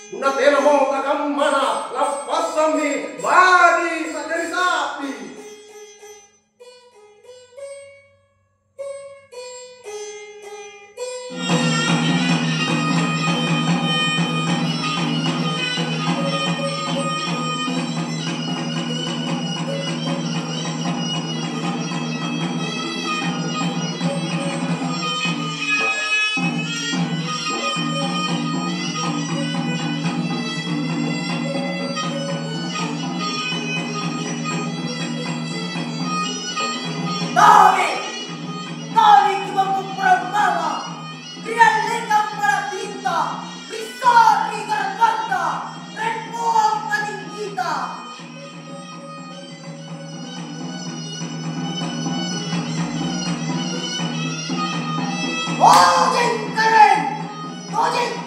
Natena mo takam mana lapasan mi bagi sadari sapi. Dali kita mempermana, rialeka para tinta, risari garganta, repong aning kita.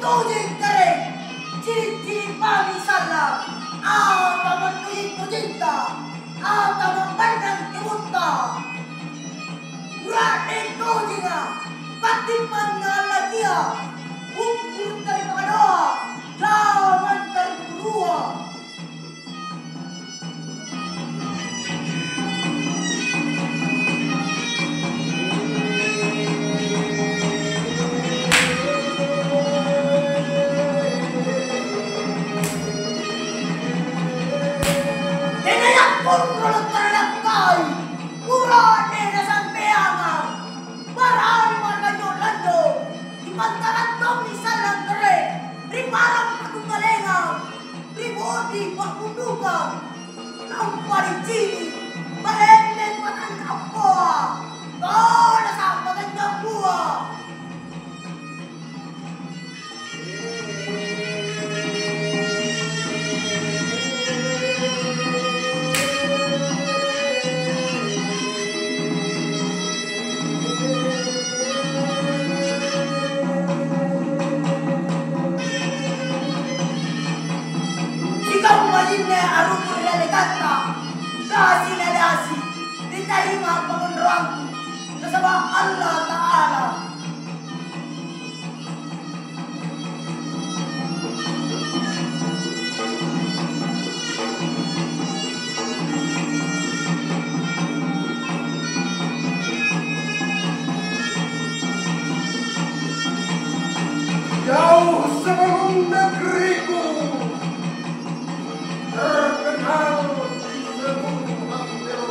Tojeng keren, ciri-ciri pami salam, ataman tojeng-tojengta, ataman pandang kemunta. Raden Tojinga, Patiman Ngalagia, ukur dari Pakadoa, lawan dari Purua. Dengayak pun rolot terhadap kai, Urane na sampeangan, marami marganyo lando, ipantaran domi salang kere, riparang pagkugalengang, ribodi pagkudugang, namparijini, malenden matangkap poa, tola sa magandang buwa. Ikaw malinnya arupur relegata, dasi na dasi, diterima pengunduranku, bersama Allah Ta'ala. Jauh sebelum negeriku terkenal di seluruh Antioquia.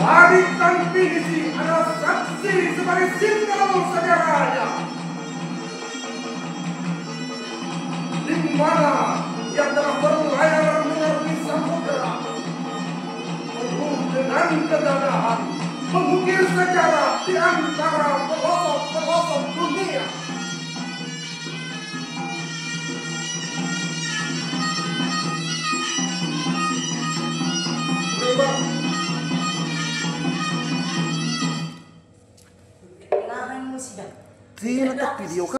Adik Tanpinisi adalah saksi sebagai simbol sejarahnya, di mana ia telah berlayar melalui samudera, penuh dengan kegagahan, mengukir sejarah di antara pelosok-pelosok dunia. Kailangan mo siya. Di na video ka.